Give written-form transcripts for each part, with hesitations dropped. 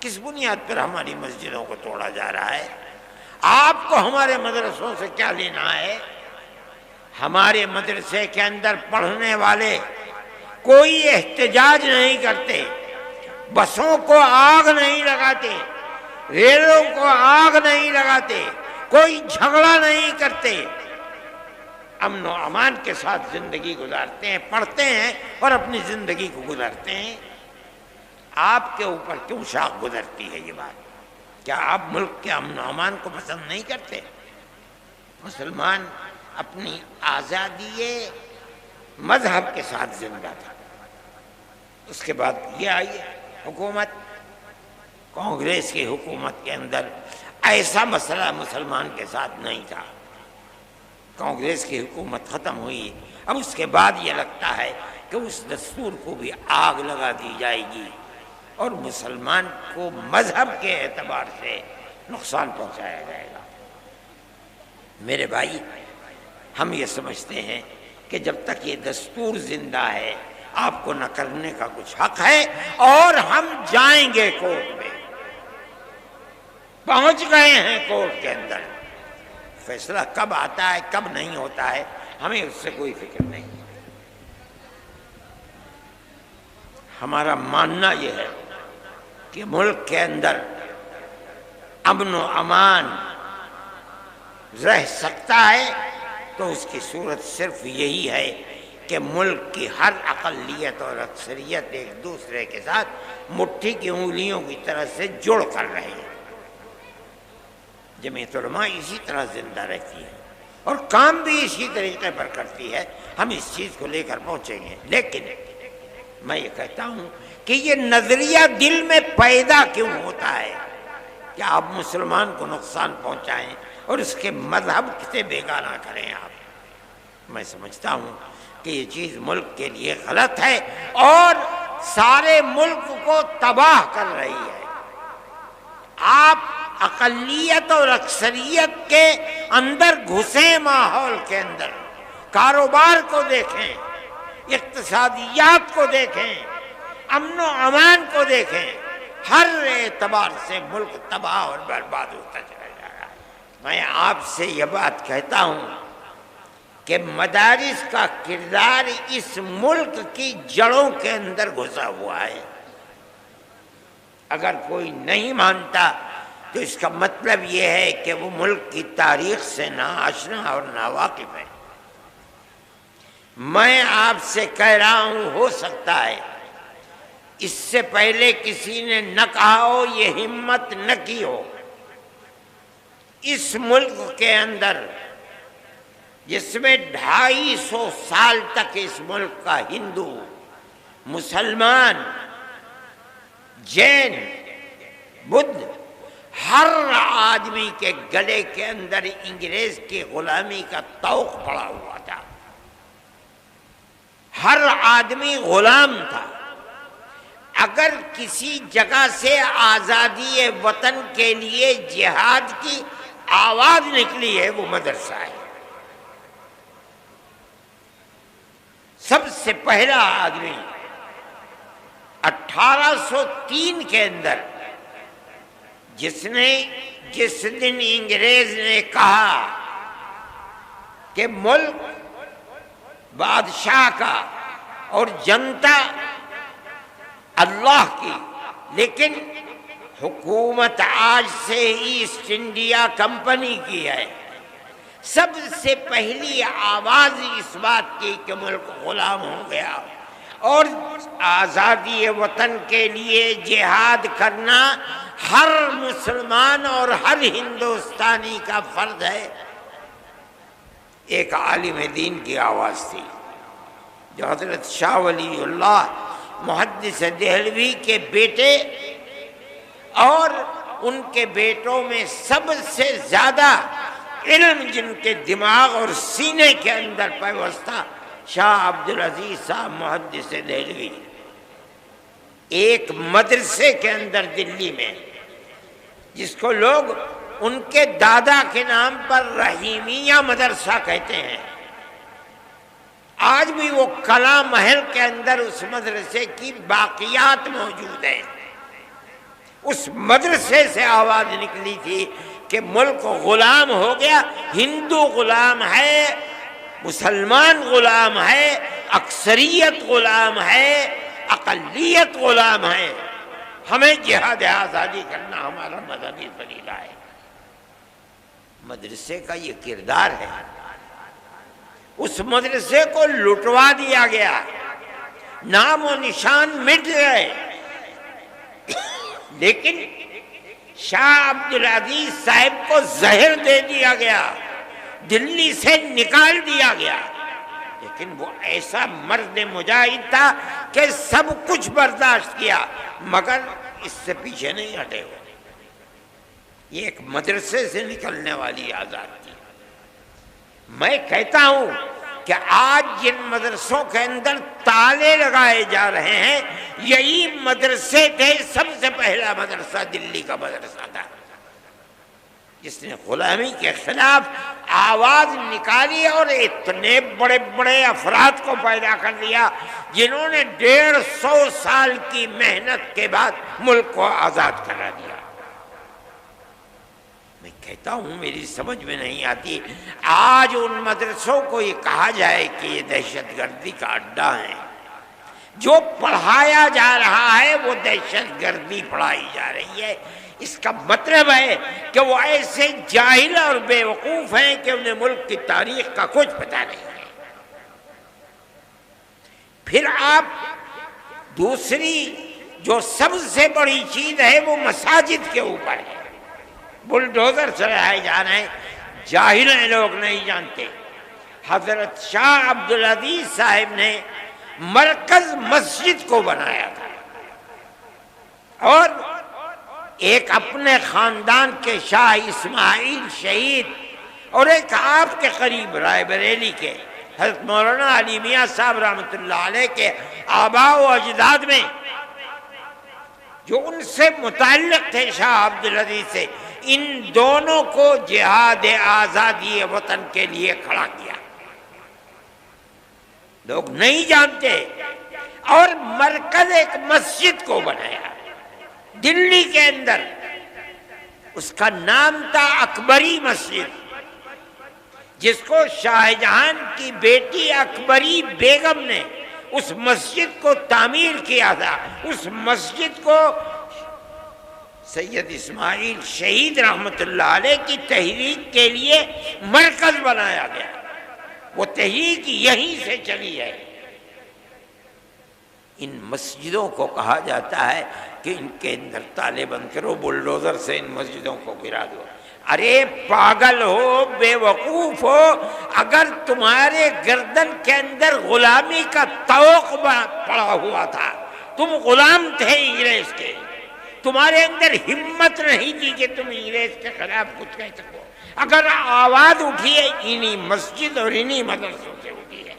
کس بنیاد پر ہماری مسجدوں کو توڑا جا رہا ہے؟ آپ کو ہمارے مدرسوں سے کیا لینا ہے؟ ہمارے مدرسے کے اندر پڑھنے والے کوئی احتجاج نہیں کرتے، بسوں کو آگ نہیں لگاتے، ریلوں کو آگ نہیں لگاتے، کوئی جھگڑا نہیں کرتے، امن و امان کے ساتھ زندگی گزارتے ہیں، پڑھتے ہیں اور اپنی زندگی کو گزارتے ہیں۔ آپ کے اوپر کیوں شاخ گزرتی ہے یہ بات؟ کیا آپ ملک کے امن و امان کو پسند نہیں کرتے؟ مسلمان اپنی آزادی مذہب کے ساتھ زندہ تھا۔ اس کے بعد یہ آئی حکومت، کانگریس کی حکومت کے اندر ایسا مسئلہ مسلمان کے ساتھ نہیں تھا۔ کانگریس کی حکومت ختم ہوئی، اب اس کے بعد یہ لگتا ہے کہ اس دستور کو بھی آگ لگا دی جائے گی اور مسلمان کو مذہب کے اعتبار سے نقصان پہنچایا جائے گا۔ میرے بھائی، ہم یہ سمجھتے ہیں کہ جب تک یہ دستور زندہ ہے آپ کو نہ کرنے کا کچھ حق ہے، اور ہم جائیں گے کورٹ میں، پہنچ گئے ہیں کورٹ کے اندر، فیصلہ کب آتا ہے کب نہیں ہوتا ہے ہمیں اس سے کوئی فکر نہیں۔ ہمارا ماننا یہ ہے کہ ملک کے اندر امن و امان رہ سکتا ہے تو اس کی صورت صرف یہی ہے کہ ملک کی ہر اقلیت اور اکثریت ایک دوسرے کے ساتھ مٹھی کی انگلیوں کی طرح سے جڑ کر رہے ہیں۔ جمعیت علماء اسی طرح زندہ رہتی ہے اور کام بھی اسی طریقے پر کرتی ہے، ہم اس چیز کو لے کر پہنچیں گے۔ لیکن میں یہ کہتا ہوں کہ یہ نظریہ دل میں پیدا کیوں ہوتا ہے کہ آپ مسلمان کو نقصان پہنچائیں اور اس کے مذہب سے بیگانہ کریں؟ آپ، میں سمجھتا ہوں کہ یہ چیز ملک کے لیے غلط ہے اور سارے ملک کو تباہ کر رہی ہے۔ آپ اقلیت اور اکثریت کے اندر گھسیں، ماحول کے اندر کاروبار کو دیکھیں، اقتصادیات کو دیکھیں، امن و امان کو دیکھیں، ہر اعتبار سے ملک تباہ اور برباد ہوتا چلا جا رہا ہے۔ میں آپ سے یہ بات کہتا ہوں کہ مدارس کا کردار اس ملک کی جڑوں کے اندر گھسا ہوا ہے۔ اگر کوئی نہیں مانتا تو اس کا مطلب یہ ہے کہ وہ ملک کی تاریخ سے ناآشنا اور ناواقف ہے۔ میں آپ سے کہہ رہا ہوں، ہو سکتا ہے اس سے پہلے کسی نے نہ کہا ہو، یہ ہمت نہ کی ہو، اس ملک کے اندر جس میں 250 سال تک اس ملک کا ہندو، مسلمان، جین، بدھ، ہر آدمی کے گلے کے اندر انگریز کی غلامی کا طوق پڑا ہوا تھا۔ ہر آدمی غلام تھا۔ اگر کسی جگہ سے آزادی وطن کے لیے جہاد کی آواز نکلی ہے وہ مدرسہ ہے۔ سب سے پہلا آدمی 1803 کے اندر جس دن انگریز نے کہا کہ ملک بادشاہ کا اور جنتا اللہ کی، لیکن حکومت آج سے ایسٹ انڈیا کمپنی کی ہے، سب سے پہلی آواز اس بات کی کہ ملک غلام ہو گیا اور آزادی وطن کے لیے جہاد کرنا ہر مسلمان اور ہر ہندوستانی کا فرض ہے، ایک عالم دین کی آواز تھی جو حضرت شاہ ولی اللہ محدث دہلوی کے بیٹے اور ان کے بیٹوں میں سب سے زیادہ علم جن کے دماغ اور سینے کے اندر پیوستہ شاہ عبدالعزیز صاحب محدث دہلوی، ایک مدرسے کے اندر دلی میں جس کو لوگ ان کے دادا کے نام پر رحیمیہ مدرسہ کہتے ہیں، آج بھی وہ کلا محل کے اندر اس مدرسے کی باقیات موجود ہیں۔ اس مدرسے سے آواز نکلی تھی کہ ملک غلام ہو گیا، ہندو غلام ہے، مسلمان غلام ہے، اکثریت غلام ہے، اقلیت غلام ہے، ہمیں جہاد آزادی کرنا ہمارا مذہبی فریضہ ہے۔ مدرسے کا یہ کردار ہے۔ اس مدرسے کو لٹوا دیا گیا، نام و نشان مٹ گئے، لیکن شاہ عبدالعزیز صاحب کو زہر دے دیا گیا، دلی سے نکال دیا گیا، لیکن وہ ایسا مرد مجاہد تھا کہ سب کچھ برداشت کیا مگر اس سے پیچھے نہیں ہٹے ہوئے۔ یہ ایک مدرسے سے نکلنے والی آزاد تھی۔ میں کہتا ہوں کہ آج جن مدرسوں کے اندر تالے لگائے جا رہے ہیں، یہی مدرسے تھے۔ سب سے پہلا مدرسہ دلی کا مدرسہ تھا جس نے غلامی کے خلاف آواز نکالی اور اتنے بڑے بڑے افراد کو پیدا کر دیا جنہوں نے 150 سال کی محنت کے بعد ملک کو آزاد کرا دیا۔ میں کہتا ہوں میری سمجھ میں نہیں آتی آج ان مدرسوں کو یہ کہا جائے کہ یہ دہشت گردی کا اڈا ہے۔ جو پڑھایا جا رہا ہے وہ دہشت گردی پڑھائی جا رہی ہے۔ اس کا مطلب ہے کہ وہ ایسے جاہل اور بے وقوف ہیں کہ انہیں ملک کی تاریخ کا کچھ پتہ نہیں ہے۔ پھر آپ دوسری جو سب سے بڑی چیز ہے وہ مساجد کے اوپر ہے۔ بلڈوزر چلائے جا رہے ہیں، جاہل ہیں، لوگ نہیں جانتے۔ حضرت شاہ عبدالعزیز صاحب نے مرکز مسجد کو بنایا تھا اور ایک اپنے خاندان کے شاہ اسماعیل شہید اور ایک آپ کے قریب رائے بریلی کے حضرت مولانا علی میاں صاحب رحمۃ اللہ علیہ کے آباء و اجداد میں جو ان سے متعلق تھے شاہ عبدالعزیز سے، ان دونوں کو جہاد آزادی وطن کے لیے کھڑا کیا۔ لوگ نہیں جانتے۔ اور مرکز ایک مسجد کو بنایا دلی کے اندر، اس کا نام تھا اکبری مسجد، جس کو شاہ جہاں کی بیٹی اکبری بیگم نے اس مسجد کو تعمیر کیا تھا۔ اس مسجد کو سید اسماعیل شہید رحمت اللہ علیہ کی تحریک کے لیے مرکز بنایا گیا۔ وہ تحریک یہیں سے چلی ہے۔ ان مسجدوں کو کہا جاتا ہے کہ ان کے اندر تالے بند کرو، بلڈوزر سے ان مسجدوں کو گرا دو۔ ارے پاگل ہو، بے وقوف ہو، اگر تمہارے گردن کے اندر غلامی کا طوق پڑا ہوا تھا، تم غلام تھے انگریز کے، تمہارے اندر ہمت نہیں تھی کہ تم انگریز کے خلاف کچھ کہہ سکو، اگر آواز اٹھی ہے انہی مسجد اور انہی مدرسوں سے اٹھی ہے۔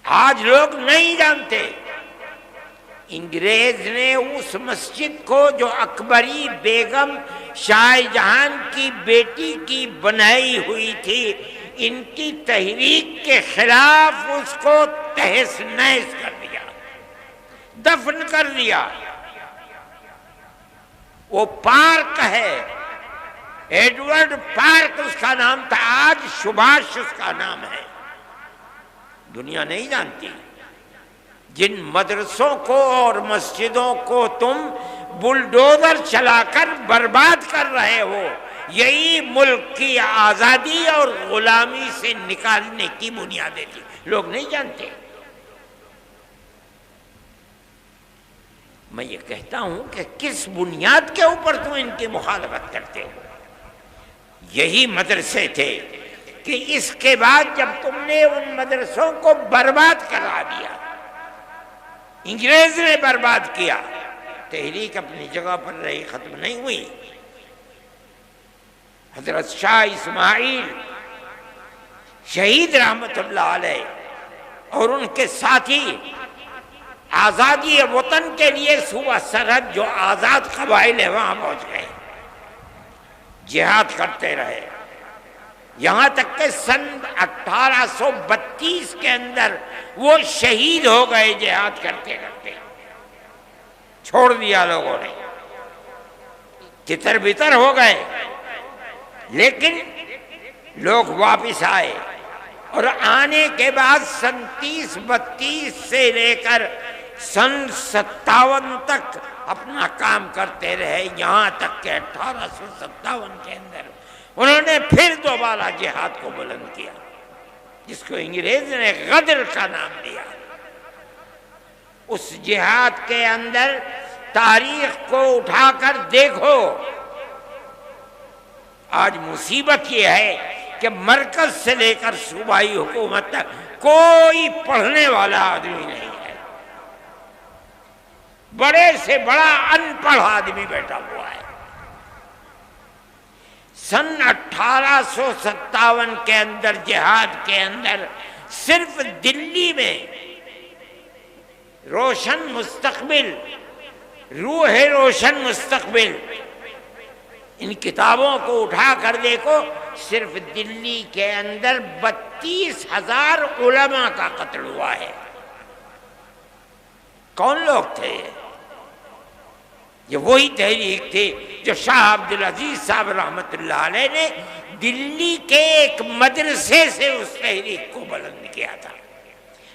آج لوگ نہیں جانتے انگریز نے اس مسجد کو جو اکبری بیگم شاہ جہاں کی بیٹی کی بنائی ہوئی تھی، ان کی تحریک کے خلاف اس کو تہس نہس کر دیا، دفن کر دیا۔ وہ پارک ہے، ایڈورڈ پارک اس کا نام تھا، آج سبھاش اس کا نام ہے۔ دنیا نہیں جانتی جن مدرسوں کو اور مسجدوں کو تم بلڈوزر چلا کر برباد کر رہے ہو، یہی ملک کی آزادی اور غلامی سے نکالنے کی بنیادیں تھی۔ لوگ نہیں جانتے۔ میں یہ کہتا ہوں کہ کس بنیاد کے اوپر تم ان کی مخالفت کرتے ہو؟ یہی مدرسے تھے کہ اس کے بعد جب تم نے ان مدرسوں کو برباد کرا دیا، انگریز نے برباد کیا، تحریک اپنی جگہ پر رہی، ختم نہیں ہوئی۔ حضرت شاہ اسماعیل شہید رحمت اللہ علیہ اور ان کے ساتھی آزادی وطن کے لیے صوبہ سرحد جو آزاد قبائل ہیں وہاں پہنچ گئے، جہاد کرتے رہے، یہاں تک کہ سن 1832 کے اندر وہ شہید ہو گئے جہاد کرتے کرتے۔ چھوڑ دیا لوگوں نے، تتر بتر ہو گئے، لیکن لوگ واپس آئے، اور آنے کے بعد سن 30-32 سے لے کر سن 57 تک اپنا کام کرتے رہے، یہاں تک کہ 1857 کے اندر انہوں نے پھر دوبارہ جہاد کو بلند کیا، جس کو انگریز نے غدر کا نام دیا۔ اس جہاد کے اندر تاریخ کو اٹھا کر دیکھو، آج مصیبت یہ ہے کہ مرکز سے لے کر صوبائی حکومت تک کوئی پڑھنے والا آدمی نہیں ہے، بڑے سے بڑا ان پڑھ آدمی بیٹھا ہوا ہے۔ سن 1857 کے اندر جہاد کے اندر صرف دلی میں روشن مستقبل، روح روشن مستقبل، ان کتابوں کو اٹھا کر دیکھو، صرف دلی کے اندر 32,000 علماء کا قتل ہوا ہے۔ کون لوگ تھے یہ وہی تحریک تھی جو شاہ عبدالعزیز صاحب رحمۃ اللہ علیہ نے دلی کے ایک مدرسے سے اس تحریک کو بلند کیا تھا،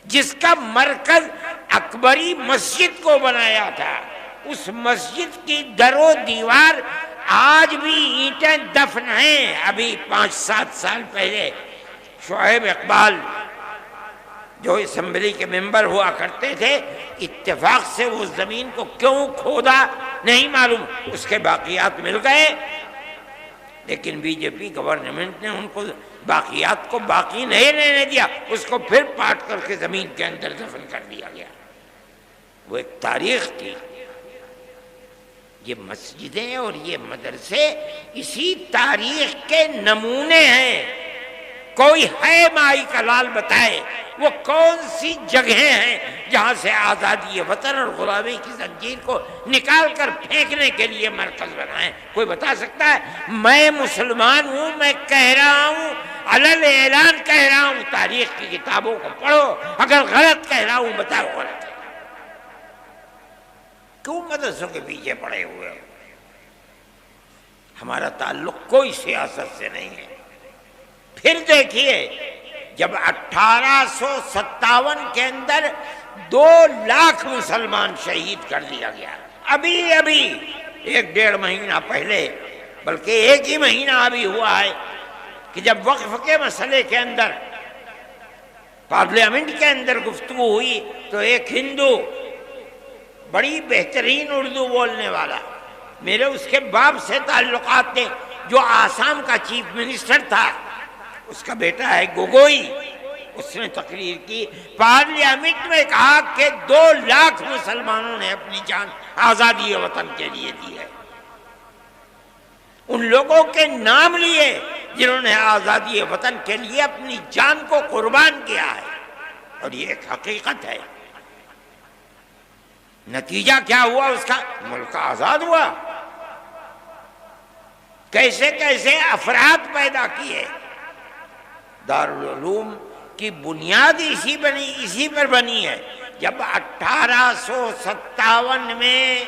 جس کا مرکز اکبری مسجد کو بنایا تھا۔ اس مسجد کی در و دیوار آج بھی اینٹیں دفن ہیں۔ ابھی 5-7 سال پہلے شعیب اقبال جو اسمبلی کے ممبر ہوا کرتے تھے، اتفاق سے وہ زمین کو کیوں کھودا نہیں معلوم، اس کے باقیات مل گئے، لیکن بی جے پی گورنمنٹ نے ان کو باقیات کو باقی نہیں رہنے دیا، اس کو پھر پاٹ کر کے زمین کے اندر دفن کر دیا گیا۔ وہ ایک تاریخ تھی۔ یہ مسجدیں اور یہ مدرسے اسی تاریخ کے نمونے ہیں۔ کوئی ہے مائی کا لال بتائے وہ کون سی جگہیں ہیں جہاں سے آزادی وطن اور غلامی کی زنجیر کو نکال کر پھینکنے کے لیے مرکز بنائیں؟ کوئی بتا سکتا ہے؟ میں مسلمان ہوں، میں کہہ رہا ہوں، علل اعلان کہہ رہا ہوں، تاریخ کی کتابوں کو پڑھو، اگر غلط کہہ رہا ہوں بتاؤ غلط ہے۔ کیوں مدرسوں کے پیچھے پڑے ہوئے ہیں؟ ہمارا تعلق کوئی سیاست سے نہیں ہے۔ پھر دیکھیے، جب 1857 کے اندر 2 لاکھ مسلمان شہید کر دیا گیا، ابھی 1-1.5 مہینہ پہلے، بلکہ 1 ہی مہینہ ابھی ہوا ہے کہ جب وقف کے مسئلے کے اندر پارلیمنٹ کے اندر گفتگو ہوئی تو ایک ہندو بڑی بہترین اردو بولنے والا، میرے اس کے باپ سے تعلقات تھے، جو آسام کا چیف منسٹر تھا، اس کا بیٹا ہے گوگوئی، اس نے تقریر کی، پارلیمنٹ میں کہا کہ 2 لاکھ مسلمانوں نے اپنی جان آزادی وطن کے لیے دی ہے۔ ان لوگوں کے نام لیے جنہوں نے آزادی وطن کے لیے اپنی جان کو قربان کیا ہے، اور یہ ایک حقیقت ہے۔ نتیجہ کیا ہوا اس کا؟ ملک آزاد ہوا۔ کیسے کیسے افراد پیدا کیے۔ دارالعلوم کی بنیاد اسی پر بنی ہے۔ جب 1857 میں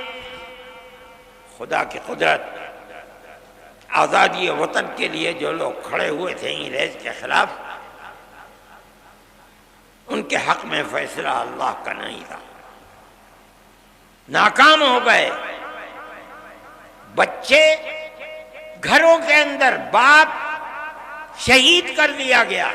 خدا کی قدرت، آزادی وطن کے لیے جو لوگ کھڑے ہوئے تھے انگریز کے خلاف، ان کے حق میں فیصلہ اللہ کا نہیں تھا، ناکام ہو گئے۔ بچے گھروں کے اندر، باپ شہید کر دیا گیا،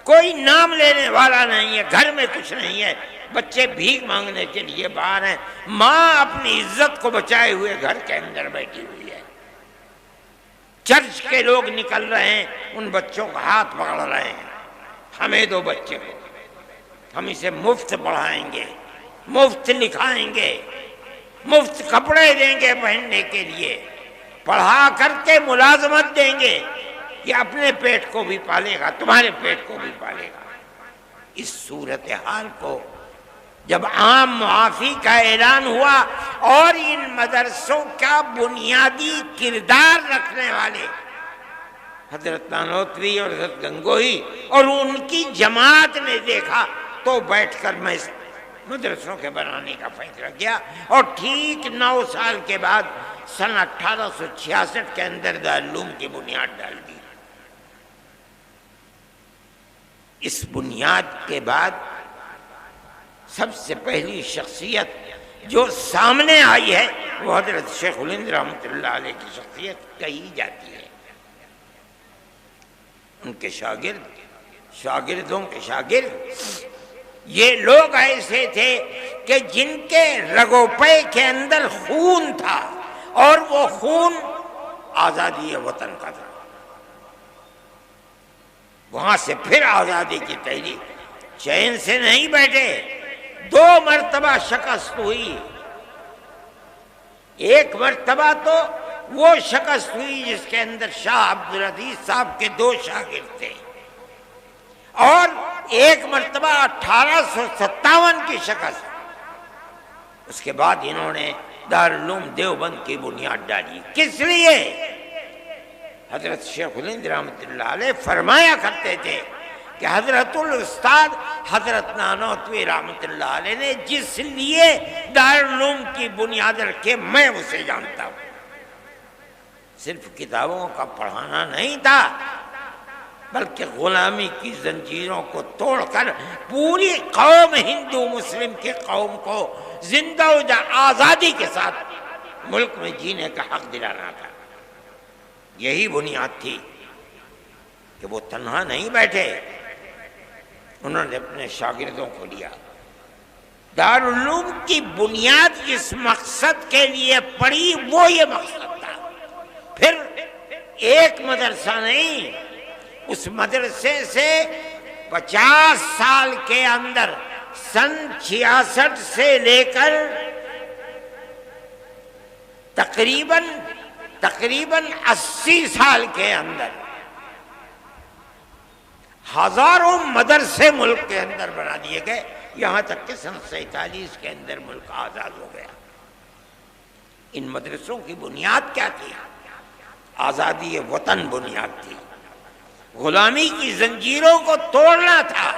کوئی نام لینے والا نہیں ہے، گھر میں کچھ نہیں ہے، بچے بھیک مانگنے کے لیے باہر ہیں، ماں اپنی عزت کو بچائے ہوئے گھر کے اندر بیٹھی ہوئی ہے۔ چرچ کے لوگ نکل رہے ہیں، ان بچوں کا ہاتھ پکڑ رہے ہیں، ہمیں دو بچے کو، ہم اسے مفت پڑھائیں گے، مفت لکھائیں گے، مفت کپڑے دیں گے پہننے کے لیے، پڑھا کر کے ملازمت دیں گے، یہ اپنے پیٹ کو بھی پالے گا، تمہارے پیٹ کو بھی پالے گا۔ اس صورتحال کو جب عام معافی کا اعلان ہوا اور ان مدرسوں کا بنیادی کردار رکھنے والے حضرت نانوتوی اور حضرت گنگوہی اور ان کی جماعت نے دیکھا تو بیٹھ کر مدرسوں کے بنانے کا فیصلہ کیا، اور ٹھیک 9 سال کے بعد سن 1866 کے اندر دارالعلوم کی بنیاد ڈال دی۔ اس بنیاد کے بعد سب سے پہلی شخصیت جو سامنے آئی ہے وہ حضرت شیخ الہند رحمۃ اللہ علیہ کی شخصیت کہی جاتی ہے۔ ان کے شاگردوں کے شاگرد یہ لوگ ایسے تھے کہ جن کے رگو پے کے اندر خون تھا، اور وہ خون آزادی وطن کا تھا۔ وہاں سے پھر آزادی کی تحریک، چین سے نہیں بیٹھے، 2 مرتبہ شکست ہوئی۔ ایک مرتبہ تو وہ شکست ہوئی جس کے اندر شاہ عبدالعزیز صاحب کے 2 شاگرد تھے، اور ایک مرتبہ 1857 کی شکست۔ اس کے بعد انہوں نے دارالعلوم دیوبند کی بنیاد ڈالی۔ کس لیے؟ حضرت شیخ الہند رحمۃ اللہ علیہ فرمایا کرتے تھے کہ حضرت الاستاد حضرت نانوتوی رحمۃ اللہ علیہ نے جس لیے دارالعلوم کی بنیاد رکھے میں اسے جانتا ہوں۔ صرف کتابوں کا پڑھانا نہیں تھا، بلکہ غلامی کی زنجیروں کو توڑ کر پوری قوم ہندو مسلم کی قوم کو زندہ و آزادی کے ساتھ ملک میں جینے کا حق دلانا تھا۔ یہی بنیاد تھی کہ وہ تنہا نہیں بیٹھے، انہوں نے اپنے شاگردوں کو لیا۔ دارالعلوم کی بنیاد جس مقصد کے لیے پڑی وہ یہ مقصد تھا۔ پھر ایک مدرسہ نہیں، اس مدرسے سے 50 سال کے اندر سن 66 سے لے کر تقریباً 80 سال کے اندر ہزاروں مدرسے ملک کے اندر بنا دیے گئے، یہاں تک کہ سن 47 کے اندر ملک آزاد ہو گیا۔ ان مدرسوں کی بنیاد کیا تھی؟ آزادی وطن بنیاد تھی، غلامی کی زنجیروں کو توڑنا تھا،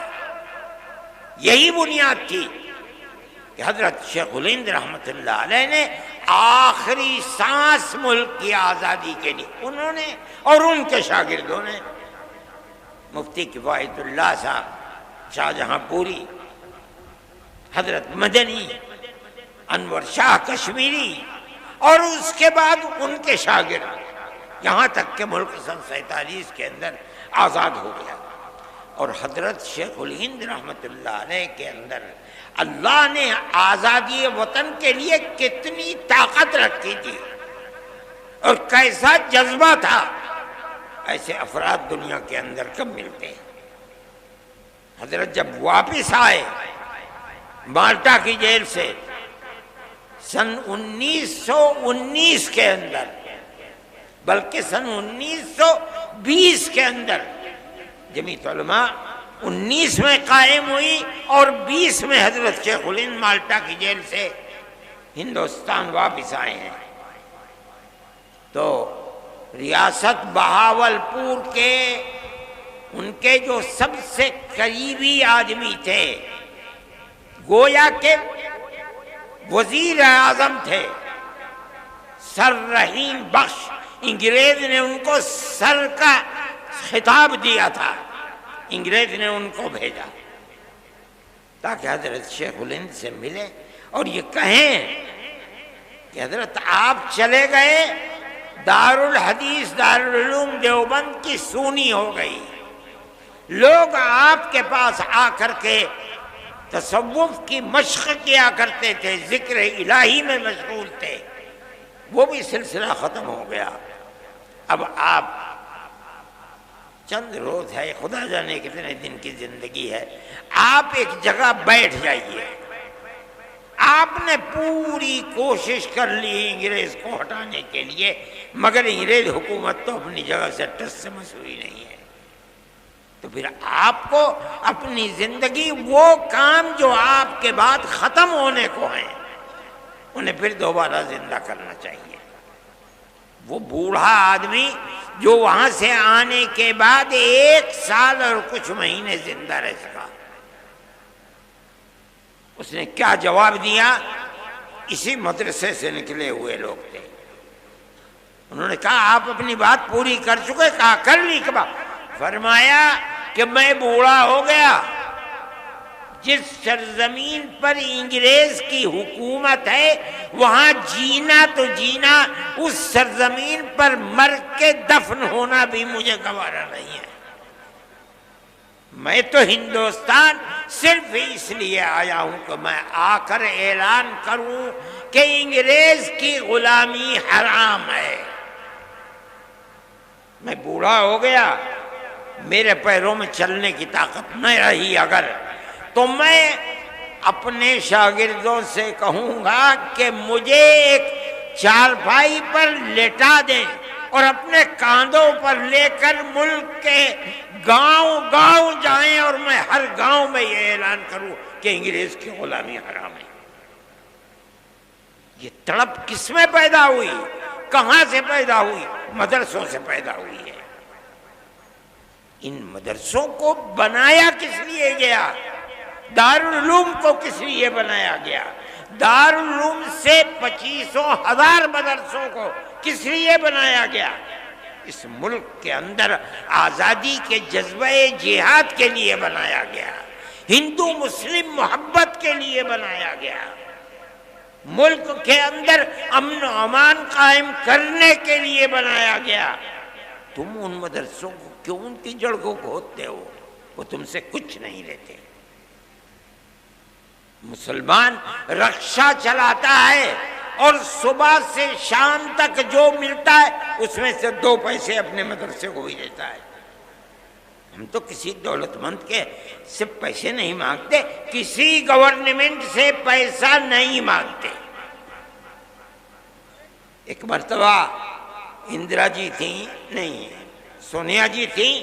یہی بنیاد تھی کہ حضرت شیخ الہند رحمۃ اللہ علیہ نے آخری سانس ملک کی آزادی کے لیے انہوں نے اور ان کے شاگردوں نے، مفتی کفایت اللہ صاحب شاہ جہاں پوری، حضرت مدنی، انور شاہ کشمیری، اور اس کے بعد ان کے شاگرد، یہاں تک کہ ملک سن 47 کے اندر آزاد ہو گیا۔ اور حضرت شیخ الہند رحمۃ اللہ علیہ کے اندر اللہ نے آزادی وطن کے لیے کتنی طاقت رکھی تھی اور کیسا جذبہ تھا، ایسے افراد دنیا کے اندر کم ملتے ہیں۔ حضرت جب واپس آئے مالٹا کی جیل سے سن 1919 کے اندر، بلکہ سن 1920 کے اندر، جمعیت علماء 19 میں قائم ہوئی اور 20 میں حضرت شیخ الہند مالٹا کی جیل سے ہندوستان واپس آئے ہیں، تو ریاست بہاولپور کے ان کے جو سب سے قریبی آدمی تھے، گویا کہ وزیر اعظم تھے سر رحیم بخش، انگریز نے ان کو سر کا خطاب دیا تھا، انگریز نے ان کو بھیجا تاکہ حضرت شیخ الہند سے ملے اور یہ کہیں کہ حضرت آپ چلے گئے، دارالحدیث دارالعلوم دیوبند کی سونی ہو گئی، لوگ آپ کے پاس آ کر کے تصوف کی مشق کیا کرتے تھے، ذکر الہی میں مشغول تھے، وہ بھی سلسلہ ختم ہو گیا۔ اب آپ چند روز ہے، خدا جانے کتنے دن کی زندگی ہے، آپ ایک جگہ بیٹھ جائیے۔ آپ نے پوری کوشش کر لی انگریز کو ہٹانے کے لیے، مگر انگریز حکومت تو اپنی جگہ سے ٹس سے مس ہوئی نہیں ہے، تو پھر آپ کو اپنی زندگی، وہ کام جو آپ کے بعد ختم ہونے کو ہیں، انہیں پھر دوبارہ زندہ کرنا چاہیے۔ وہ بوڑھا آدمی جو وہاں سے آنے کے بعد 1 سال اور کچھ مہینے زندہ رہ سکا، اس نے کیا جواب دیا؟ اسی مدرسے سے نکلے ہوئے لوگ تھے. انہوں نے کہا آپ اپنی بات پوری کر چکے؟ کہا کر لی. فرمایا کہ میں بوڑھا ہو گیا. جس سرزمین پر انگریز کی حکومت ہے وہاں جینا تو جینا، اس سرزمین پر مر کے دفن ہونا بھی مجھے گوارا نہیں ہے. میں تو ہندوستان صرف اس لیے آیا ہوں کہ میں آ کر اعلان کروں کہ انگریز کی غلامی حرام ہے. میں بوڑھا ہو گیا، میرے پیروں میں چلنے کی طاقت نہ رہی اگر، تو میں اپنے شاگردوں سے کہوں گا کہ مجھے ایک چارپائی پر لٹا دیں اور اپنے کاندھوں پر لے کر ملک کے گاؤں گاؤں جائیں اور میں ہر گاؤں میں یہ اعلان کروں کہ انگریز کی غلامی حرام ہے. یہ تڑپ کس میں پیدا ہوئی؟ کہاں سے پیدا ہوئی؟ مدرسوں سے پیدا ہوئی ہے. ان مدرسوں کو بنایا کس لیے گیا؟ دارالعلوم کو کس لیے بنایا گیا؟ دارالعلوم سے 25,000 مدرسوں کو کس لیے بنایا گیا؟ اس ملک کے اندر آزادی کے جذبہ جہاد کے لیے بنایا گیا، ہندو مسلم محبت کے لیے بنایا گیا، ملک کے اندر امن و امان قائم کرنے کے لیے بنایا گیا. تم ان مدرسوں کو کیوں ان کی جڑ کو کھودتے ہو؟ وہ تم سے کچھ نہیں لیتے. مسلمان رکشہ چلاتا ہے اور صبح سے شام تک جو ملتا ہے اس میں سے 2 پیسے اپنے مدرسے کو ہی دیتا ہے. ہم تو کسی دولت مند کے سے پیسے نہیں مانگتے، کسی گورنمنٹ سے پیسہ نہیں مانگتے. ایک مرتبہ اندرا جی تھیں، نہیں سونیا جی تھیں،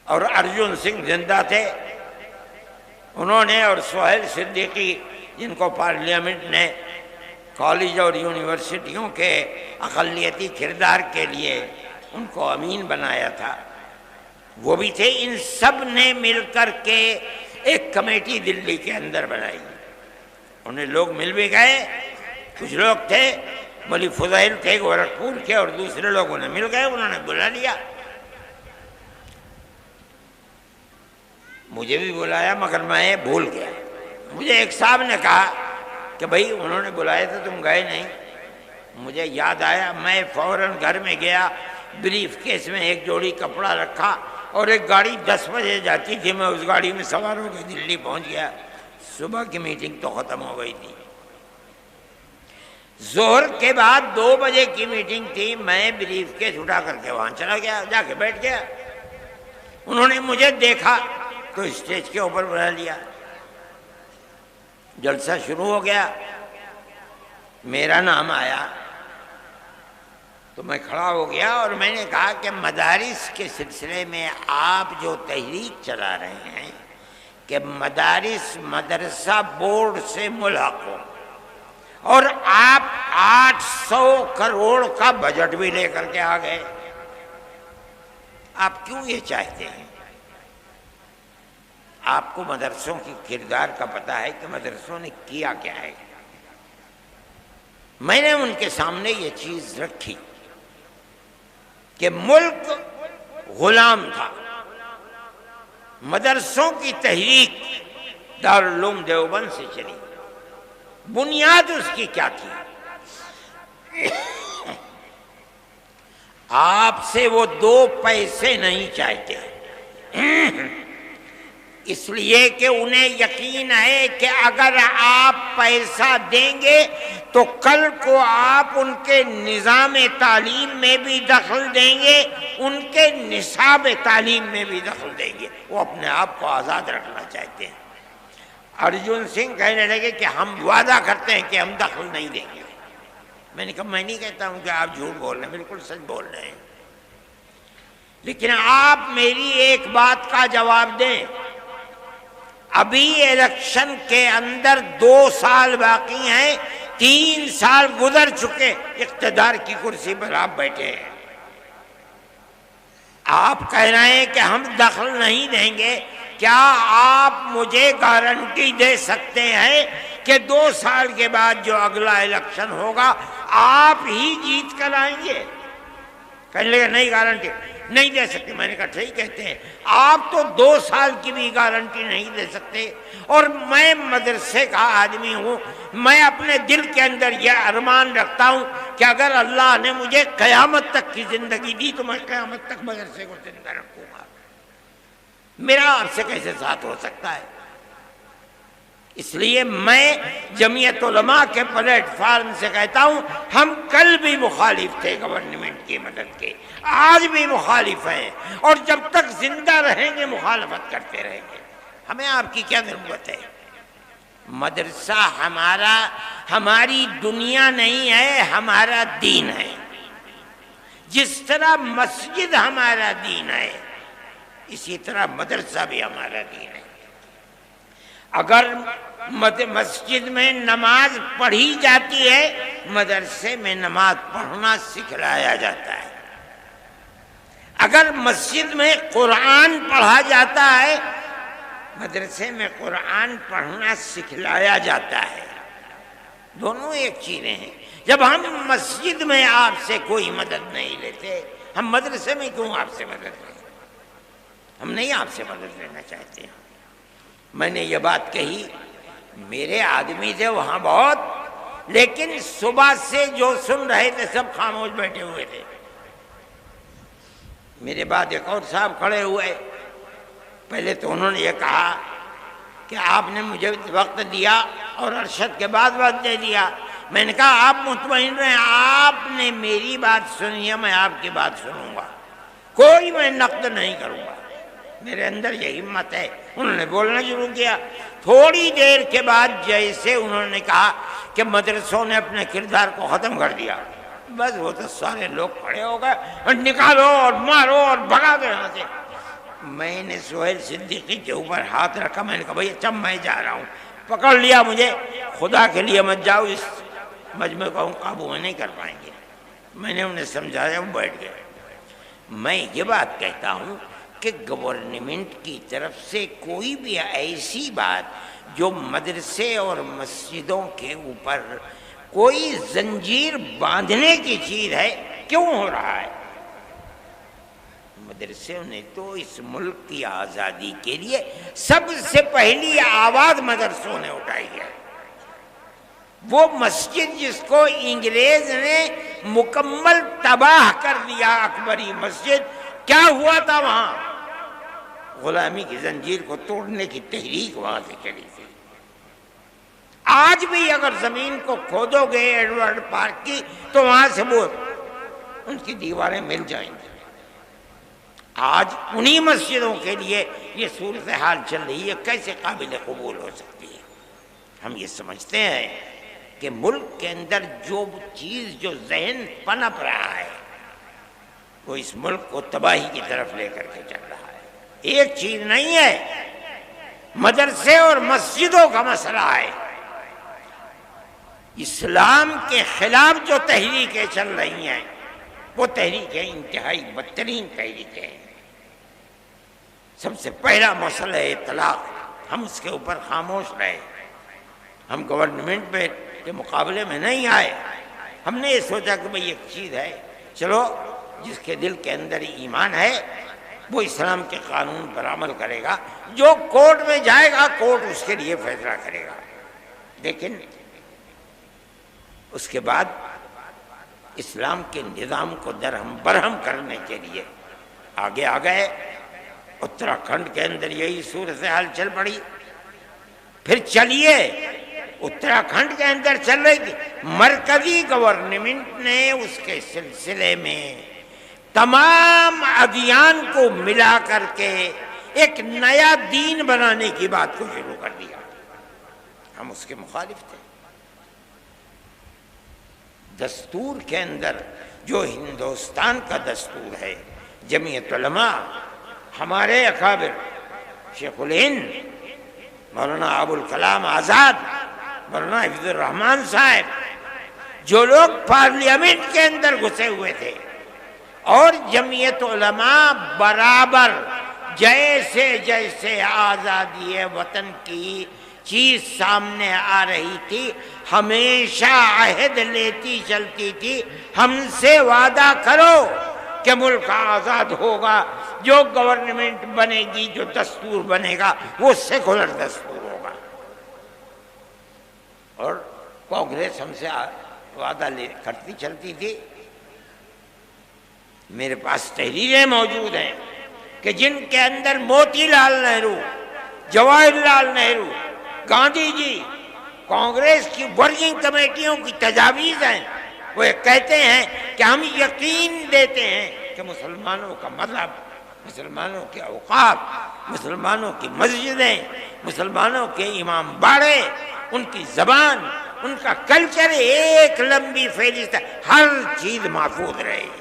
اور ارجن سنگھ زندہ تھے. انہوں نے اور سہیل صدیقی، جن کو پارلیمنٹ نے کالج اور یونیورسٹیوں کے اقلیتی کردار کے لیے ان کو امین بنایا تھا، وہ بھی تھے. ان سب نے مل کر کے ایک کمیٹی دلی کے اندر بنائی. انہیں لوگ مل بھی گئے، کچھ لوگ تھے، مولوی فضیل تھے گورکھپور کے، اور دوسرے لوگوں نے مل گئے، انہوں نے بلا لیا. مجھے بھی بلایا مگر میں بھول گیا. مجھے ایک صاحب نے کہا کہ بھائی انہوں نے بلایا تھا تم گئے نہیں. مجھے یاد آیا، میں فوراً گھر میں گیا، بریف کیس میں ایک جوڑی کپڑا رکھا اور ایک گاڑی 10 بجے جاتی تھی، میں اس گاڑی میں سوار ہو کے دلی پہنچ گیا. صبح کی میٹنگ تو ختم ہو گئی تھی، ظہر کے بعد 2 بجے کی میٹنگ تھی. میں بریف کیس اٹھا کر کے وہاں چلا گیا، جا کے بیٹھ گیا. انہوں نے مجھے دیکھا تو اسٹیج کے اوپر بلا لیا. جلسہ شروع ہو گیا، میرا نام آیا تو میں کھڑا ہو گیا اور میں نے کہا کہ مدارس کے سلسلے میں آپ جو تحریک چلا رہے ہیں کہ مدارس مدرسہ بورڈ سے ملحق ہو، اور آپ 800 کروڑ کا بجٹ بھی لے کر کے آ گئے، آپ کیوں یہ چاہتے ہیں؟ آپ کو مدرسوں کی کردار کا پتہ ہے کہ مدرسوں نے کیا کیا ہے. میں نے ان کے سامنے یہ چیز رکھی کہ ملک غلام تھا. مدرسوں کی تحریک دارالعلوم دیوبند سے چلی. بنیاد اس کی کیا تھی؟ آپ سے وہ 2 پیسے نہیں چاہتے، اس لیے کہ انہیں یقین ہے کہ اگر آپ پیسہ دیں گے تو کل کو آپ ان کے نظام تعلیم میں بھی دخل دیں گے، ان کے نصاب تعلیم میں بھی دخل دیں گے. وہ اپنے آپ کو آزاد رکھنا چاہتے ہیں. ارجن سنگھ کہنے لگے کہ ہم وعدہ کرتے ہیں کہ ہم دخل نہیں دیں گے. میں نے کہا میں نہیں کہتا ہوں کہ آپ جھوٹ بول رہے ہیں، بالکل سچ بول رہے ہیں، لیکن آپ میری ایک بات کا جواب دیں. ابھی الیکشن کے اندر 2 سال باقی ہیں، 3 سال گزر چکے، اقتدار کی کرسی پر آپ بیٹھے ہیں. آپ کہہ رہے ہیں کہ ہم دخل نہیں دیں گے، کیا آپ مجھے گارنٹی دے سکتے ہیں کہ 2 سال کے بعد جو اگلا الیکشن ہوگا آپ ہی جیت کر آئیں گے؟ کہنے لگے نہیں گارنٹی نہیں دے سکتے۔ میں نے کہا ٹھیک کہتے ہیں، آپ تو 2 سال کی بھی گارنٹی نہیں دے سکتے، اور میں مدرسے کا آدمی ہوں، میں اپنے دل کے اندر یہ ارمان رکھتا ہوں کہ اگر اللہ نے مجھے قیامت تک کی زندگی دی تو میں قیامت تک مدرسے کو زندہ رکھوں گا، میرا آپ سے کیسے ساتھ ہو سکتا ہے؟ اس لیے میں جمعیت علماء کے پلیٹ فارم سے کہتا ہوں، ہم کل بھی مخالف تھے گورنمنٹ کی مدد کے، آج بھی مخالف ہیں، اور جب تک زندہ رہیں گے مخالفت کرتے رہیں گے۔ ہمیں آپ کی کیا ضرورت ہے؟ مدرسہ ہماری دنیا نہیں ہے، ہمارا دین ہے۔ جس طرح مسجد ہمارا دین ہے، اسی طرح مدرسہ بھی ہمارا دین ہے۔ اگر مسجد میں نماز پڑھی جاتی ہے، مدرسے میں نماز پڑھنا سکھلایا جاتا ہے۔ اگر مسجد میں قرآن پڑھا جاتا ہے، مدرسے میں قرآن پڑھنا سکھلایا جاتا ہے۔ دونوں ایک چیزیں ہیں۔ جب ہم مسجد میں آپ سے کوئی مدد نہیں لیتے، ہم مدرسے میں کیوں آپ سے مدد لیں؟ ہم نہیں آپ سے مدد لینا چاہتے ہیں۔ میں نے یہ بات کہی، میرے آدمی تھے وہاں بہت، لیکن صبح سے جو سن رہے تھے سب خاموش بیٹھے ہوئے تھے۔ میرے بعد ایک اور صاحب کھڑے ہوئے، پہلے تو انہوں نے یہ کہا کہ آپ نے مجھے وقت دیا اور ارشد کے بعد وقت دے دیا۔ میں نے کہا آپ مطمئن رہیں، آپ نے میری بات سنی ہے، میں آپ کی بات سنوں گا، کوئی میں نقد نہیں کروں گا، میرے اندر یہ ہمت ہے۔ انہوں نے بولنا شروع کیا۔ تھوڑی دیر کے بعد جیسے انہوں نے کہا کہ مدرسوں نے اپنے کردار کو ختم کر دیا، بس وہ تو سارے لوگ کھڑے ہو گئے اور نکالو اور مارو اور بھگا دو یہاں سے۔ میں نے سہیل صدیقی کے اوپر ہاتھ رکھا، میں نے کہا بھائی اچھا میں جا رہا ہوں، پکڑ لیا مجھے، خدا کے لیے مت جاؤ، اس مجمع کو ہم قابو میں نہیں کر پائیں گے۔ میں نے انہیں سمجھایا، وہ بیٹھ گئے۔ میں یہ بات کہتا ہوں کہ گورنمنٹ کی طرف سے کوئی بھی ایسی بات جو مدرسے اور مسجدوں کے اوپر کوئی زنجیر باندھنے کی چیز ہے، کیوں ہو رہا ہے؟ مدرسوں نے تو اس ملک کی آزادی کے لیے سب سے پہلی آواز مدرسوں نے اٹھائی ہے۔ وہ مسجد جس کو انگریز نے مکمل تباہ کر دیا، اکبری مسجد، کیا ہوا تھا وہاں؟ غلامی کی زنجیر کو توڑنے کی تحریک وہاں سے چلی تھی۔ آج بھی اگر زمین کو کھودو گے ایڈورڈ پارک کی تو وہاں سے وہ ان کی دیواریں مل جائیں گی۔ آج انہی مسجدوں کے لیے یہ صورتحال چل رہی ہے، کیسے قابل قبول ہو سکتی ہے؟ ہم یہ سمجھتے ہیں کہ ملک کے اندر جو چیز جو ذہن پنپ رہا ہے وہ اس ملک کو تباہی کی طرف لے کر کے چل رہا ہے۔ ایک چیز نہیں ہے، مدرسے اور مسجدوں کا مسئلہ ہے۔ اسلام کے خلاف جو تحریکیں چل رہی ہیں وہ تحریکیں انتہائی بدترین تحریکیں ہیں۔ سب سے پہلا مسئلہ ہے طلاق، ہم اس کے اوپر خاموش رہے، ہم گورنمنٹ کے مقابلے میں نہیں آئے۔ ہم نے یہ سوچا کہ بھئی ایک چیز ہے، چلو جس کے دل کے اندر ایمان ہے وہ اسلام کے قانون پر عمل کرے گا، جو کورٹ میں جائے گا کورٹ اس کے لیے فیصلہ کرے گا۔ لیکن اس کے بعد اسلام کے نظام کو درہم برہم کرنے کے لیے آگے آ گئے۔ اتراکھنڈ کے اندر یہی صورتحال چل پڑی۔ پھر چلیے اتراکھنڈ کے اندر چل رہی تھی، مرکزی گورنمنٹ نے اس کے سلسلے میں تمام ادیان کو ملا کر کے ایک نیا دین بنانے کی بات کو شروع کر دیا۔ ہم اس کے مخالف تھے۔ دستور کے اندر جو ہندوستان کا دستور ہے، جمعیت علماء، ہمارے اکابر شیخ الہند مولانا ابوالکلام آزاد، مولانا حفیظ الرحمان صاحب، جو لوگ پارلیمنٹ کے اندر گھسے ہوئے تھے، اور جمعیت علماء برابر جیسے جیسے آزادی وطن کی چیز سامنے آ رہی تھی ہمیشہ عہد لیتی چلتی تھی، ہم سے وعدہ کرو کہ ملک آزاد ہوگا، جو گورنمنٹ بنے گی، جو دستور بنے گا وہ سیکولر دستور ہوگا۔ اور کانگریس ہم سے وعدہ کرتی چلتی تھی۔ میرے پاس تحریریں موجود ہیں کہ جن کے اندر موتی لال نہرو، جواہر لال نہرو، گاندھی جی، کانگریس کی ورکنگ کمیٹیوں کی تجاویز ہیں۔ وہ کہتے ہیں کہ ہم یقین دیتے ہیں کہ مسلمانوں کا مذہب، مسلمانوں کے اوقاف، مسلمانوں کی مسجدیں، مسلمانوں کے امام باڑے، ان کی زبان، ان کا کلچر، ایک لمبی فہرست، ہر چیز محفوظ رہے گی۔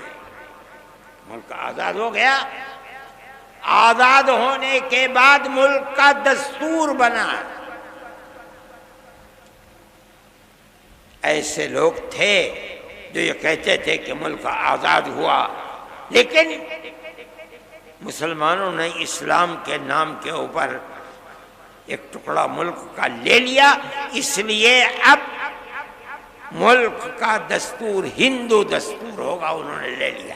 ملک آزاد ہو گیا، آزاد ہونے کے بعد ملک کا دستور بنا۔ ایسے لوگ تھے جو یہ کہتے تھے کہ ملک آزاد ہوا، لیکن مسلمانوں نے اسلام کے نام کے اوپر ایک ٹکڑا ملک کا لے لیا، اس لیے اب ملک کا دستور ہندو دستور ہوگا، انہوں نے لے لیا۔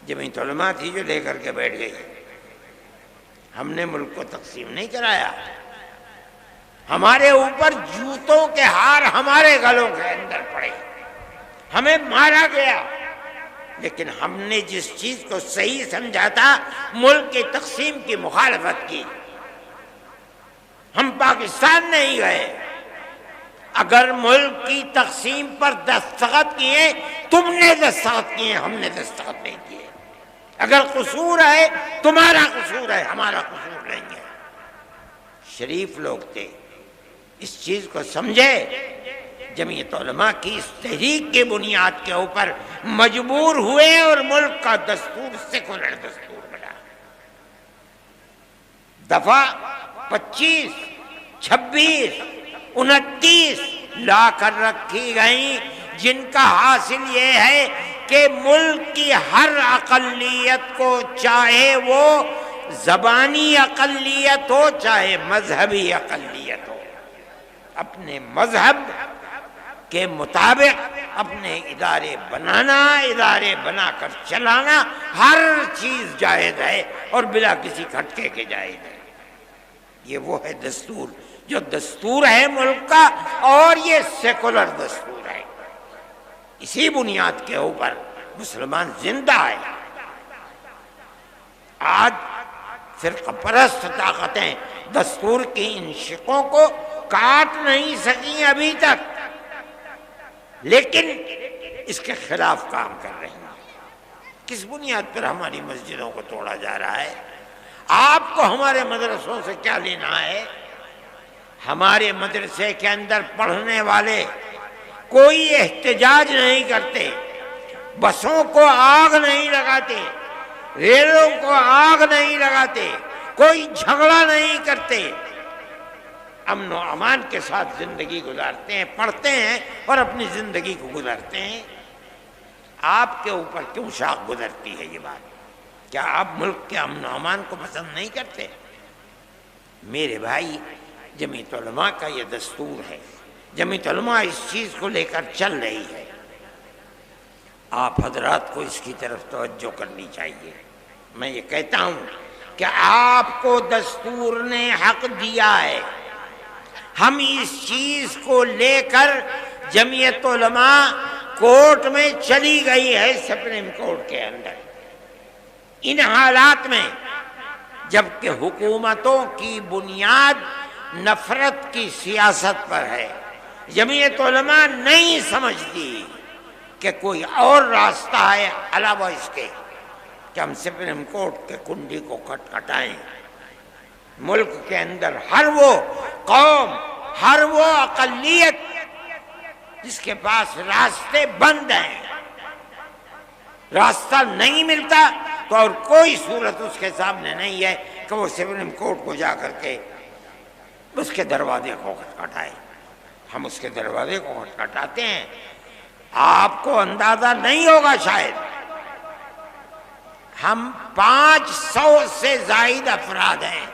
جمعیت علماء تھی جو لے کر کے بیٹھ گئی۔ ہم نے ملک کو تقسیم نہیں کرایا، ہمارے اوپر جوتوں کے ہار ہمارے گلوں کے اندر پڑے، ہمیں مارا گیا، لیکن ہم نے جس چیز کو صحیح سمجھا تھا، ملک کی تقسیم کی مخالفت کی۔ ہم پاکستان نہیں گئے، اگر ملک کی تقسیم پر دستخط کیے، تم نے دستخط کیے، ہم نے دستخط نہیں کیے۔ اگر قصور ہے تمہارا قصور ہے، ہمارا قصور نہیں ہے۔ شریف لوگ تھے، اس چیز کو سمجھے، جمعیت علماء کی اس تحریک کی بنیاد کے اوپر مجبور ہوئے اور ملک کا دستور سیکولر دستور بنا۔ دفعہ 25، 26، 29 لا کر رکھی گئیں، جن کا حاصل یہ ہے کہ ملک کی ہر اقلیت کو، چاہے وہ زبانی اقلیت ہو چاہے مذہبی اقلیت ہو، اپنے مذہب کے مطابق اپنے ادارے بنانا، ادارے بنا کر چلانا، ہر چیز جائز ہے اور بلا کسی کھٹکے کے جائز ہے۔ یہ وہ ہے دستور جو دستور ہے ملک کا، اور یہ سیکولر دستور ہے۔ اسی بنیاد کے اوپر مسلمان زندہ ہے۔ آج فرقہ پرست طاقتیں دستور کی ان شقوں کو کاٹ نہیں سکیں ابھی تک، لیکن اس کے خلاف کام کر رہی ہیں۔ کس بنیاد پر ہماری مسجدوں کو توڑا جا رہا ہے؟ آپ کو ہمارے مدرسوں سے کیا لینا ہے؟ ہمارے مدرسے کے اندر پڑھنے والے کوئی احتجاج نہیں کرتے، بسوں کو آگ نہیں لگاتے، ریلوں کو آگ نہیں لگاتے، کوئی جھگڑا نہیں کرتے، امن و امان کے ساتھ زندگی گزارتے ہیں، پڑھتے ہیں اور اپنی زندگی کو گزارتے ہیں۔ آپ کے اوپر کیوں شاخ گزرتی ہے یہ بات؟ کیا آپ ملک کے امن و امان کو پسند نہیں کرتے؟ میرے بھائی، جمعیت علماء کا یہ دستور ہے، جمعیت علماء اس چیز کو لے کر چل رہی ہے۔ آپ حضرات کو اس کی طرف توجہ کرنی چاہیے۔ میں یہ کہتا ہوں کہ آپ کو دستور نے حق دیا ہے، ہم اس چیز کو لے کر جمعیت علماء کورٹ میں چلی گئی ہے، سپریم کورٹ کے اندر، ان حالات میں جبکہ حکومتوں کی بنیاد نفرت کی سیاست پر ہے، جمعیت علماء نہیں سمجھتی کہ کوئی اور راستہ ہے علاوہ اس کے کہ ہم سپریم کورٹ کے کنڈی کو کھٹکھٹائیں۔ ملک کے اندر ہر وہ قوم، ہر وہ اقلیت جس کے پاس راستے بند ہیں، راستہ نہیں ملتا، تو اور کوئی صورت اس کے سامنے نہیں ہے کہ وہ سپریم کورٹ کو جا کر کے اس کے دروازے کو کھٹکھٹائے۔ ہم اس کے دروازے کو کھٹکھٹاتے ہیں۔ آپ کو اندازہ نہیں ہوگا شاید، ہم 500 سے زائد افراد ہیں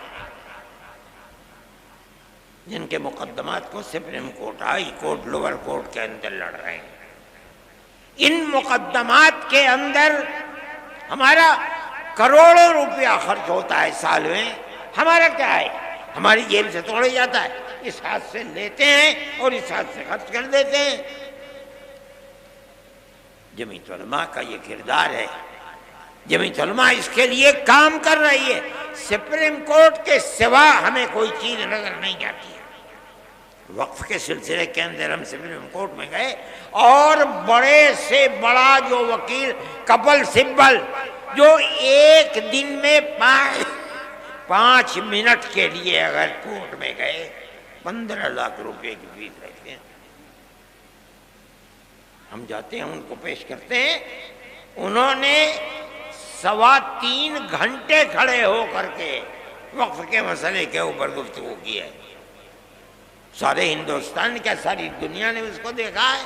جن کے مقدمات کو supreme court, high court, lower court کے اندر لڑ رہے ہیں۔ ان مقدمات کے اندر ہمارا کروڑوں روپیہ خرچ ہوتا ہے سال میں، ہمارا کیا ہے؟ ہماری جیب سے توڑے جاتا ہے، اس ہاتھ سے لیتے ہیں اور اس ہاتھ سے خرچ کر دیتے ہیں۔ جمعیت علماء کا یہ کردار ہے، جمعیت علماء اس کے لیے کام کر رہی ہے۔ سپریم کورٹ کے سوا ہمیں کوئی چیز نظر نہیں آتی ہے۔ وقف کے سلسلے کے اندر ہم سپریم کورٹ میں گئے اور بڑے سے بڑا جو وکیل کپل سبل جو ایک دن میں 5 منٹ کے لیے اگر کورٹ میں گئے 15 لاکھ روپے کی فیس رکھتے ہیں۔ ہم جاتے ہیں ان کو پیش کرتے ہیں، انہوں نے 3.25 گھنٹے کھڑے ہو کر کے وقف کے مسئلے کے اوپر گفتگو کی ہے۔ سارے ہندوستان کیا ساری دنیا نے اس کو دیکھا ہے۔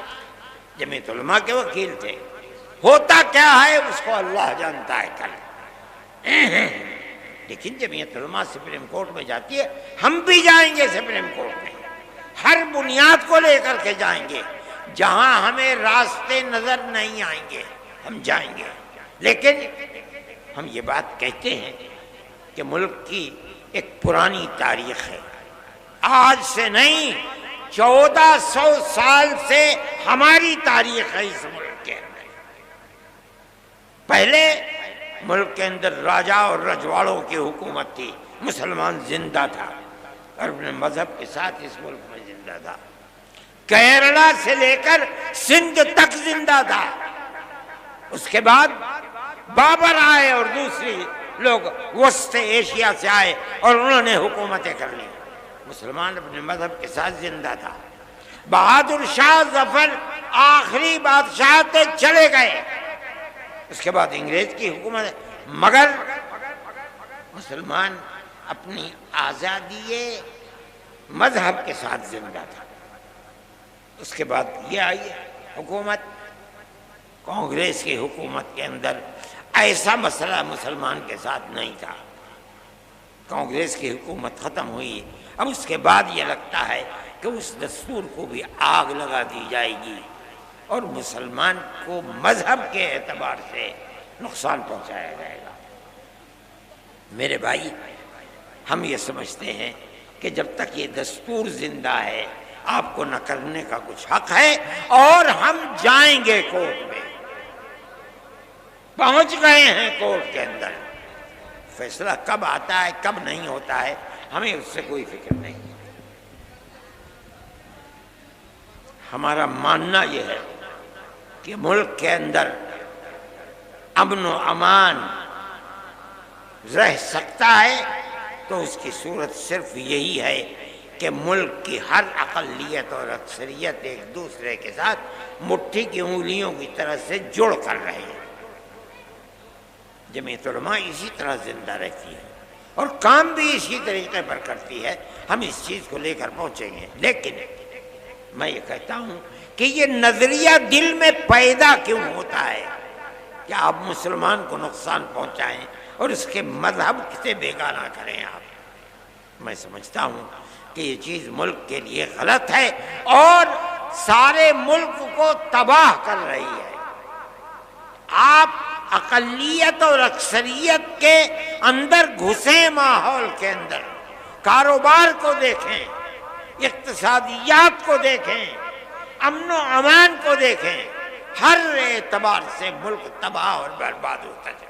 جمعیت علماء کے وکیل تھے، ہوتا کیا ہے اس کو اللہ جانتا ہے کل، لیکن جمعیت علماء سپریم کورٹ میں جاتی ہے، ہم بھی جائیں گے سپریم کورٹ میں، ہر بنیاد کو لے کر کے جائیں گے، جہاں ہمیں راستے نظر نہیں آئیں گے ہم جائیں گے۔ لیکن ہم یہ بات کہتے ہیں کہ ملک کی ایک پرانی تاریخ ہے، آج سے نہیں 1400 سال سے ہماری تاریخ ہے اس ملک کے اندر۔ پہلے ملک کے اندر راجا اور رجواڑوں کی حکومت تھی، مسلمان زندہ تھا اور اپنے مذہب کے ساتھ اس ملک میں زندہ تھا، کیرلا سے لے کر سندھ تک زندہ تھا۔ اس کے بعد بابر آئے اور دوسری لوگ وسط ایشیا سے آئے اور انہوں نے حکومتیں کر لی، مسلمان اپنے مذہب کے ساتھ زندہ تھا۔ بہادر شاہ ظفر آخری بادشاہ تھے، چلے گئے، اس کے بعد انگریز کی حکومت، مگر مسلمان اپنی آزادی مذہب کے ساتھ زندہ تھا۔ اس کے بعد یہ آئی حکومت، کانگریس کی حکومت کے اندر ایسا مسئلہ مسلمان کے ساتھ نہیں تھا، کانگریس کی حکومت ختم ہوئی، اب اس کے بعد یہ لگتا ہے کہ اس دستور کو بھی آگ لگا دی جائے گی اور مسلمان کو مذہب کے اعتبار سے نقصان پہنچایا جائے گا۔ میرے بھائی، ہم یہ سمجھتے ہیں کہ جب تک یہ دستور زندہ ہے آپ کو نہ کرنے کا کچھ حق ہے، اور ہم جائیں گے کورٹ میں، پہنچ گئے ہیں کورٹ کے اندر، فیصلہ کب آتا ہے کب نہیں ہوتا ہے ہمیں اس سے کوئی فکر نہیں۔ ہمارا ماننا یہ ہے کہ ملک کے اندر امن و امان رہ سکتا ہے تو اس کی صورت صرف یہی ہے کہ ملک کی ہر اقلیت اور اکثریت ایک دوسرے کے ساتھ مٹھی کی انگلیوں کی طرح سے جڑ کر رہے ہیں۔ جمعیت علماء اسی طرح زندہ رہتی ہے اور کام بھی اسی طریقے پر کرتی ہے، ہم اس چیز کو لے کر پہنچیں گے۔ لیکن میں یہ کہتا ہوں کہ یہ نظریہ دل میں پیدا کیوں ہوتا ہے کہ آپ مسلمان کو نقصان پہنچائیں اور اس کے مذہب سے بیگانہ کریں آپ؟ میں سمجھتا ہوں کہ یہ چیز ملک کے لیے غلط ہے اور سارے ملک کو تباہ کر رہی ہے۔ آپ اقلیت اور اکثریت کے اندر گھسیں، ماحول کے اندر کاروبار کو دیکھیں، اقتصادیات کو دیکھیں، امن و امان کو دیکھیں، ہر اعتبار سے ملک تباہ اور برباد ہوتا ہے۔